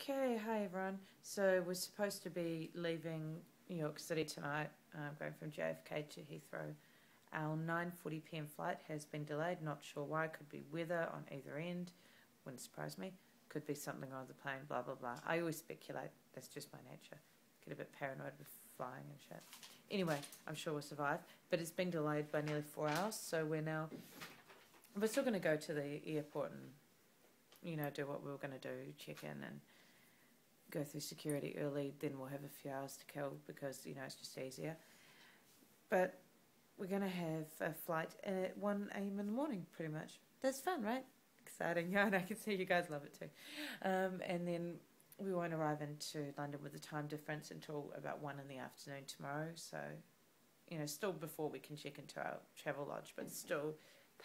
Okay, hi everyone. So we're supposed to be leaving New York City tonight, going from JFK to Heathrow. Our 9:40 p.m. flight has been delayed. Not sure why. Could be weather on either end. Wouldn't surprise me. Could be something on the plane. Blah blah blah. I always speculate. That's just my nature. Get a bit paranoid with flying and shit. Anyway, I'm sure we'll survive. But it's been delayed by nearly 4 hours. So we're still going to go to the airport and do what we were going to do, check in and go through security early. Then we'll have a few hours to kill because it's just easier. But we're going to have a flight at 1 a.m. in the morning, pretty much. That's fun, right? Exciting. Yeah, and I can see you guys love it too. And then we won't arrive into London with the time difference until about 1 in the afternoon tomorrow. So, still before we can check into our travel lodge, but still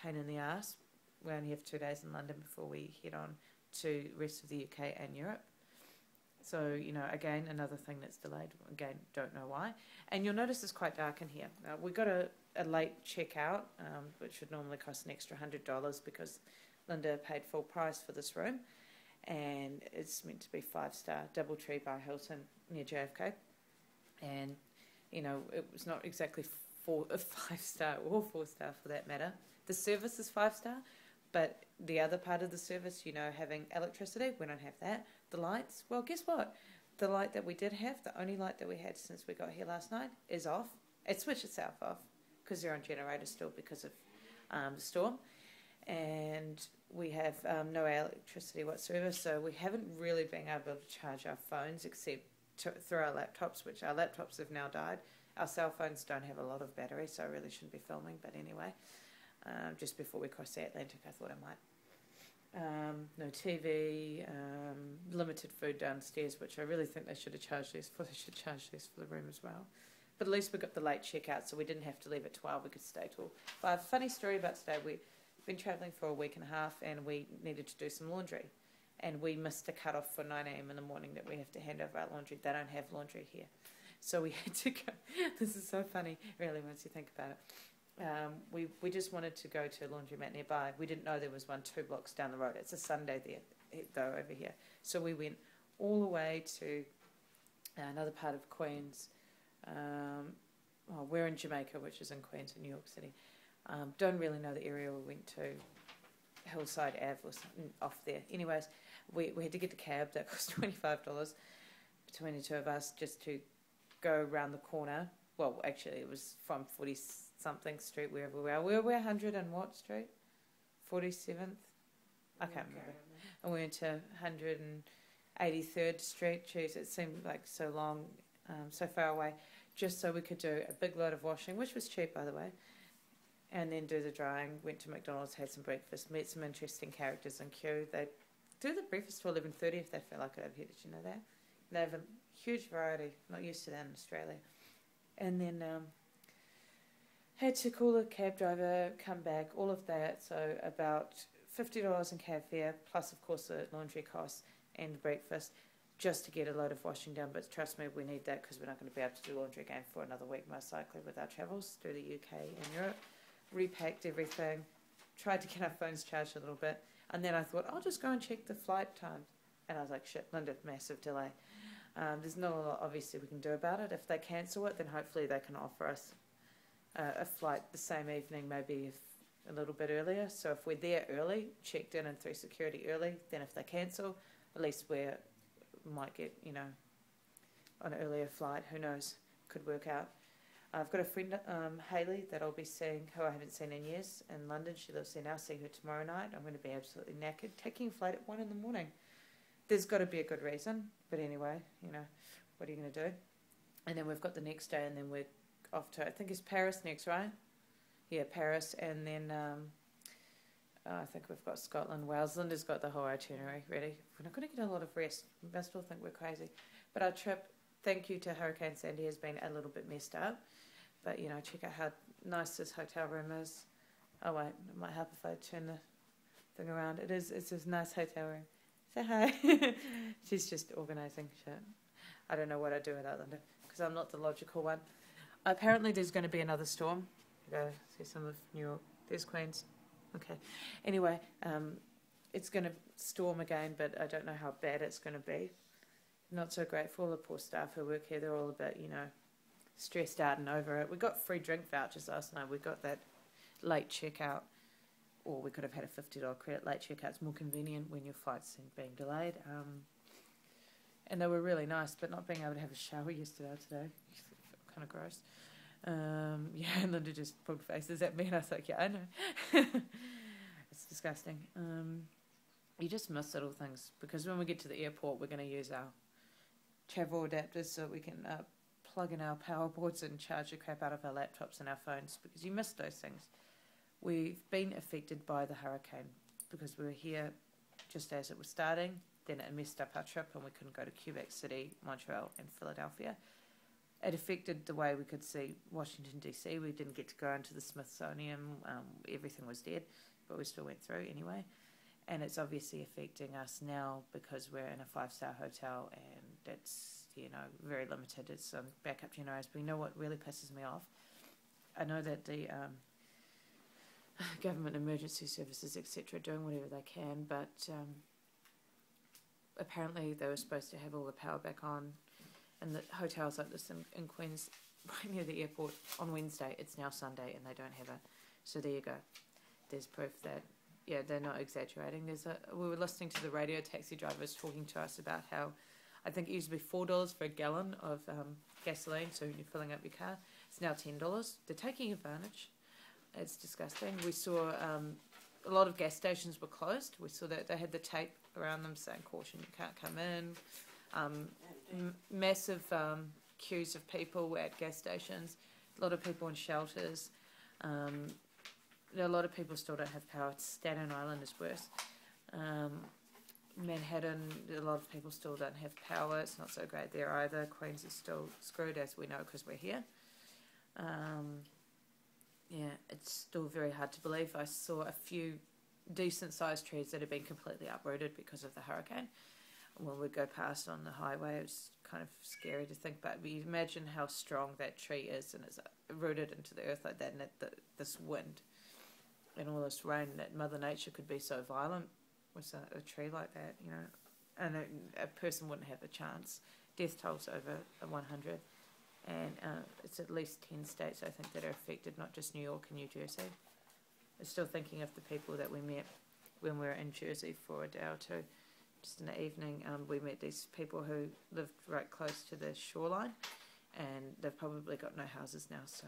pain in the ass. We only have 2 days in London before we head on to the rest of the UK and Europe. So, again, another thing that's delayed. Again, don't know why. And you'll notice it's quite dark in here. We got a late checkout, which would normally cost an extra $100 because Linda paid full price for this room. And it's meant to be 5-star, Doubletree by Hilton near JFK. And, it was not exactly a 5-star or 4-star for that matter. The service is 5-star. But the other part of the service, having electricity, we don't have that. The lights, well, guess what? The light that we did have, the only light that we had since we got here last night, is off. It switched itself off because they're on generators still because of the storm. And we have no electricity whatsoever, so we haven't really been able to charge our phones except through our laptops, which our laptops have now died. Our cell phones don't have a lot of battery, so I really shouldn't be filming, but anyway. Just before we crossed the Atlantic, I thought I might. No TV, limited food downstairs, which I really think they should have charged less for. They should charge less for the room as well. But at least we got the late checkout, so we didn't have to leave at 12. We could stay till 5. Funny story about today. We've been travelling for a week and a half, and we needed to do some laundry. And we missed the cut-off for 9 a.m. in the morning that we have to hand over our laundry. They don't have laundry here. So we had to go. This is so funny, really, once you think about it. We just wanted to go to a laundromat nearby. We didn't know there was one 2 blocks down the road. It's a Sunday there, though, over here. So we went all the way to another part of Queens. We're in Jamaica, which is in Queens in New York City. Don't really know the area we went to. Hillside Ave or something off there. Anyways, we had to get the cab. That cost $25 between the two of us just to go around the corner. Well, actually, it was from 40-something street, wherever we are. We're 100 and what street? 47th? I can't remember. And we went to 183rd Street. Jeez, it seemed like so long, so far away, just so we could do a big load of washing, which was cheap, by the way, and then do the drying. Went to McDonald's, had some breakfast, met some interesting characters in queue. They do the breakfast till 11:30 if they feel like it over here. Did you know that? They have a huge variety. Not used to that in Australia. And then had to call the cab driver, come back, all of that. So about $50 in cab fare, plus, of course, the laundry costs and breakfast, just to get a load of washing done. But trust me, we need that because we're not going to be able to do laundry again for another week, most likely, with our travels through the UK and Europe. Repacked everything, tried to get our phones charged a little bit. And then I thought, I'll just go and check the flight times. And I was like, shit, Linda, massive delay. There's not a lot, obviously, we can do about it. If they cancel it, then hopefully they can offer us a flight the same evening, maybe a little bit earlier. So if we're there early, checked in and through security early, then if they cancel, at least we might get, on an earlier flight. Who knows? Could work out. I've got a friend, Hayley, that I'll be seeing, who I haven't seen in years, in London. She lives there now. I'll see her tomorrow night. I'm going to be absolutely knackered. Taking a flight at 1 in the morning. There's got to be a good reason. But anyway, what are you going to do? And then we've got the next day, and then we're off to, I think it's Paris next, right? Yeah, Paris. And then I think we've got Scotland, Wales. Linda's got the whole itinerary ready. We're not going to get a lot of rest. We must all think we're crazy. But our trip, thank you to Hurricane Sandy, has been a little bit messed up. But, check out how nice this hotel room is. Oh, wait, it might help if I turn the thing around. It's a nice hotel room. Say hi. She's just organising shit. I don't know what I do without Linda because I'm not the logical one. Apparently there's going to be another storm. Go see some of New York. There's Queens. Okay. Anyway, it's going to storm again, but I don't know how bad it's going to be. Not so great for all the poor staff who work here. They're all a bit, stressed out and over it. We got free drink vouchers last night. We got that late checkout, or we could have had a $50 credit. Late checkout's more convenient when your flight's being delayed. And they were really nice, but not being able to have a shower yesterday or today, kind of gross. And Linda just pulled faces at me, and I was like, yeah, I know. It's disgusting. You just miss little things, because when we get to the airport, we're going to use our travel adapters so we can plug in our power boards and charge the crap out of our laptops and our phones, because you miss those things. We've been affected by the hurricane because we were here just as it was starting. Then it messed up our trip and we couldn't go to Quebec City, Montreal and Philadelphia. It affected the way we could see Washington DC. We didn't get to go into the Smithsonian. Everything was dead, but we still went through anyway. And it's obviously affecting us now because we're in a 5-star hotel and it's, very limited. It's backup generators. But you know what really pisses me off? I know that the government emergency services, etc., are doing whatever they can, but apparently they were supposed to have all the power back on in the hotels like this in Queens, right near the airport, on Wednesday. It's now Sunday and they don't have it. So there you go. There's proof that, they're not exaggerating. We were listening to the radio taxi drivers talking to us about how I think it used to be $4 for a gallon of gasoline, so when you're filling up your car, it's now $10. They're taking advantage. It's disgusting. We saw a lot of gas stations were closed. We saw that they had the tape around them saying, caution, you can't come in. Massive queues of people at gas stations, a lot of people in shelters. A lot of people still don't have power. Staten Island is worse. Manhattan, a lot of people still don't have power. It's not so great there either. Queens is still screwed, as we know, because we're here. It's still very hard to believe. I saw a few decent-sized trees that had been completely uprooted because of the hurricane. When we go past on the highway, it was kind of scary to think about. But you imagine how strong that tree is, and it's rooted into the earth like that, and this wind and all this rain, that Mother Nature could be so violent with a tree like that, and a person wouldn't have a chance. Death toll's over 100, and it's at least 10 states, I think, that are affected, not just New York and New Jersey. I'm still thinking of the people that we met when we were in Jersey for a day or two. Just in the evening, we met these people who lived right close to the shoreline, and they've probably got no houses now, so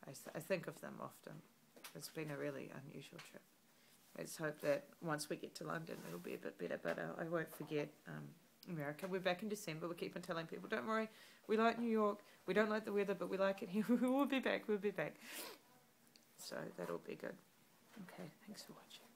I think of them often. It's been a really unusual trip. Let's hope that once we get to London, it'll be a bit better, but I won't forget America. We're back in December. We keep on telling people, don't worry, we like New York. We don't like the weather, but we like it here. We'll be back. So that'll be good. Okay, thanks for watching.